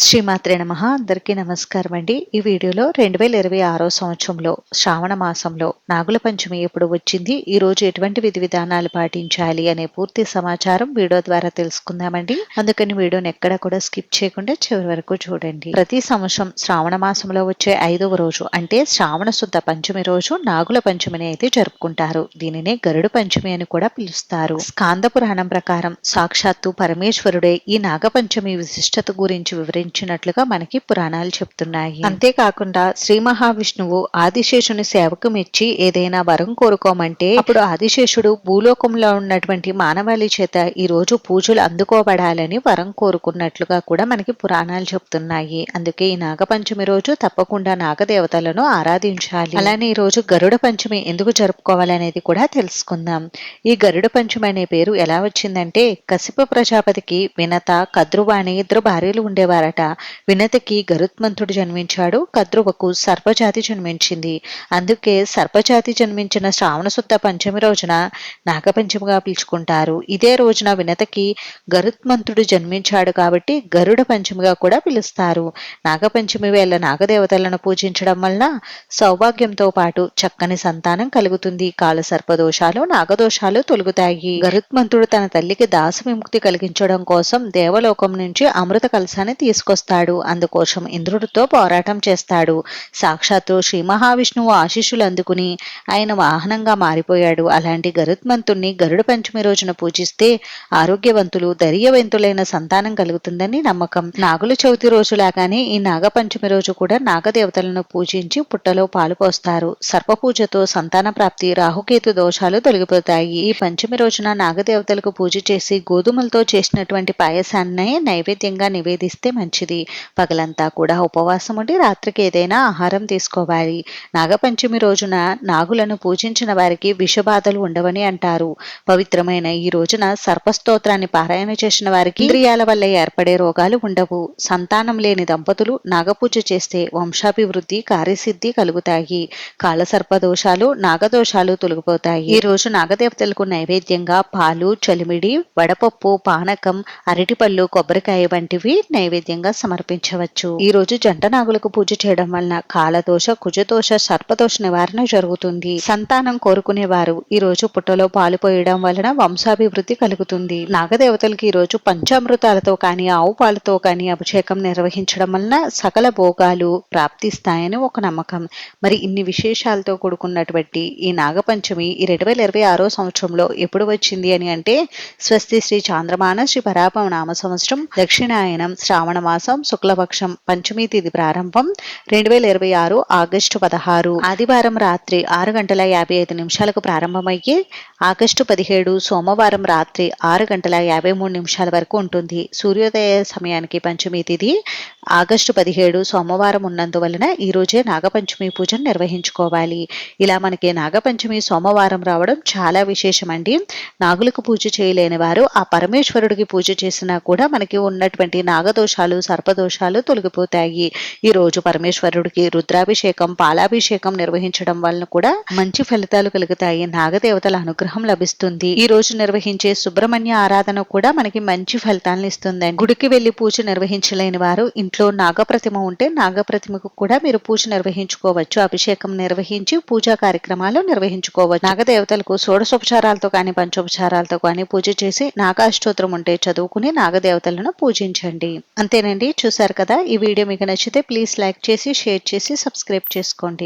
శ్రీమాత్రే నమః. అందరికీ నమస్కారం అండి. ఈ వీడియోలో 2026 సంవత్సరంలో శ్రావణ మాసంలో నాగుల పంచమి ఎప్పుడు వచ్చింది, ఈ రోజు ఎటువంటి విధి విధానాలు పాటించాలి అనే పూర్తి సమాచారం వీడియో ద్వారా తెలుసుకుందామండి. అందుకని వీడియోని ఎక్కడా కూడా స్కిప్ చేయకుండా చివరి వరకు చూడండి. ప్రతి సంవత్సరం శ్రావణ మాసంలో వచ్చే 5వ రోజు అంటే శ్రావణ శుద్ధ పంచమి రోజు నాగుల పంచమిని అయితే జరుపుకుంటారు. దీనినే గరుడ పంచమి అని కూడా పిలుస్తారు. స్కాంద పురాణం ప్రకారం సాక్షాత్తు పరమేశ్వరుడే ఈ నాగపంచమి విశిష్టత గురించి వివరించినట్లుగా మనకి పురాణాలు చెప్తున్నాయి. అంతేకాకుండా శ్రీ మహావిష్ణువు ఆదిశేషుని సేవకు మెచ్చి ఏదైనా వరం కోరుకోమంటే అప్పుడు ఆదిశేషుడు భూలోకంలో ఉన్నటువంటి మానవాళి చేత ఈ రోజు పూజలు అందుకోబడాలని వరం కోరుకున్నట్లుగా కూడా మనకి పురాణాలు చెప్తున్నాయి. అందుకే ఈ నాగపంచమి రోజు తప్పకుండా నాగదేవతలను ఆరాధించాలి. అలానే ఈ రోజు గరుడ పంచమి ఎందుకు జరుపుకోవాలనేది కూడా తెలుసుకుందాం. ఈ గరుడ పంచమి అనే పేరు ఎలా వచ్చిందంటే కశ్యప ప్రజాపతికి వినత, కద్రువ అనే ఇద్దరు భార్యలు ఉండేవారట. వినతకి గరుత్మంతుడు జన్మించాడు, కద్రువకు సర్పజాతి జన్మించింది. అందుకే సర్పజాతి జన్మించిన శ్రావణ శుద్ధ పంచమి రోజున నాగపంచమిగా పిలుచుకుంటారు. ఇదే రోజున వినతకి గరుత్మంతుడు జన్మించాడు కాబట్టి గరుడ పంచమిగా కూడా పిలుస్తారు. నాగపంచమి వేళ నాగదేవతలను పూజించడం వలన సౌభాగ్యంతో పాటు చక్కని సంతానం కలుగుతుంది. కాల సర్పదోషాలు, నాగదోషాలు తొలగుతాయి. గరుత్మంతుడు తన తల్లికి దాస విముక్తి కలిగించడం కోసం దేవలోకం నుంచి అమృత కలశాన్ని తీసుకొస్తాడు. అందుకోసం ఇంద్రుడితో పోరాటం చేస్తాడు. సాక్షాత్తు శ్రీ మహావిష్ణువు ఆశీస్సులు అందుకుని ఆయన వాహనంగా మారిపోయాడు. అలాంటి గరుత్మంతుణ్ణి గరుడ పంచమి రోజున పూజిస్తే ఆరోగ్యవంతులు, ధైర్యవంతులైన సంతానం కలుగుతుందని నమ్మకం. నాగుల చవితి రోజులాగానే ఈ నాగపంచమి రోజు కూడా నాగదేవతలను పూజించి పుట్టలో పాలు పోస్తారు. సర్ప పూజతో సంతాన ప్రాప్తి, రాహుకేతు దోషాలు తొలగిపోతాయి. ఈ పంచమి రోజున నాగదేవతలకు పూజ చేసి గోధుమలతో చేసినటువంటి పాయసాన్ని నైవేద్యంగా నివేదిస్తే మంచిది. పగలంతా కూడా ఉపవాసం ఉండి రాత్రికి ఏదైనా ఆహారం తీసుకోవాలి. నాగపంచమి రోజున నాగులను పూజించిన వారికి విషబాధలు ఉండవని అంటారు. పవిత్రమైన ఈ రోజున సర్పస్తోత్రాన్ని పారాయణ చేసిన వారికి ఇంద్రియాల వల్ల ఏర్పడే రోగాలు ఉండవు. సంతానం లేని దంపతులు నాగపూజ చేస్తే వంశాభివృద్ధి, కార్యసిద్ధి కలుగుతాయి. కాలసర్ప దోషాలు, నాగదోషాలు తొలగిపోతాయి. ఈ రోజు నాగదేవతలకు నైవేద్యంగా పాలు, చలిమిడి, వడపప్పు, పానకం, అరటిపళ్ళు, కొబ్బరికాయ వంటివి నైవేద్యంగా సమర్పించవచ్చు. ఈ రోజు జంట నాగులకు పూజ చేయడం వలన కాలదోష, కుజదోష, సర్పదోష నివారణ జరుగుతుంది. సంతానం కోరుకునేవారు ఈ రోజు పుట్టలో పాలు పోయడం వలన వంశాభివృద్ధి కలుగుతుంది. నాగదేవతలకు ఈ రోజు పంచామృతాలతో కానీ ఆవు పాలతో కానీ అభిషేకం నిర్వహించడం వలన సకల భోగాలు ప్రాప్తిస్తాయని ఒక నమ్మకం. మరి ఇన్ని విశేషాలతో కూడుకున్నటువంటి ఈ నాగపంచమి ఈ 2026 సంవత్సరంలో ఎప్పుడు వచ్చింది అని అంటే స్వస్తి శ్రీ చాంద్రమాన శ్రీ పరాభవ నామ సంవత్సరం దక్షిణాయనం శ్రావణ మాసం శుక్లపక్షం పంచమి తిథి ప్రారంభం 2026 ఆగస్టు 16 ఆదివారం రాత్రి 6:55 ప్రారంభమయ్యి ఆగస్టు 17 సోమవారం రాత్రి 6:53 వరకు ఉంటుంది. సూర్యోదయ సమయానికి పంచమి తిథి ఆగస్టు 17 సోమవారం ఉన్నందువలన ఈ రోజే నాగపంచమి పూజను నిర్వహించుకోవాలి. ఇలా మనకి నాగపంచమి సోమవారం రావడం చాలా విశేషమండి. నాగులకు పూజ చేయలేని వారు ఆ పరమేశ్వరుడికి పూజ చేసినా కూడా మనకి ఉన్నటువంటి నాగదోషాలు, సర్పదోషాలు తొలగిపోతాయి. ఈ రోజు పరమేశ్వరుడికి రుద్రాభిషేకం, పాలాభిషేకం నిర్వహించడం వలన కూడా మంచి ఫలితాలు కలుగుతాయి. నాగదేవతల అనుగ్రహం లభిస్తుంది. ఈ రోజు నిర్వహించే సుబ్రహ్మణ్య ఆరాధన కూడా మనకి మంచి ఫలితాలను ఇస్తుందండి. గుడికి వెళ్లి పూజ నిర్వహించలేని వారు ఇంట్లో నాగప్రతిమ ఉంటే నాగప్రతిమకు కూడా మీరు పూజ నిర్వహించుకోవచ్చు. అభిషేకం నిర్వహించి పూజా కార్యక్రమాలు నిర్వహించుకోవచ్చు. నాగదేవతలకు షోడశోపచారాలతో కానీ పంచోపచారాలతో కానీ పూజ చేసి నాగాష్టోత్రం ఉంటే చదువుకుని నాగదేవతలను పూజించండి. అంతేనండి. చూసారు కదా, ఈ వీడియో మీకు నచ్చితే ప్లీజ్ లైక్ చేసి, షేర్ చేసి, సబ్స్క్రైబ్ చేసుకోండి.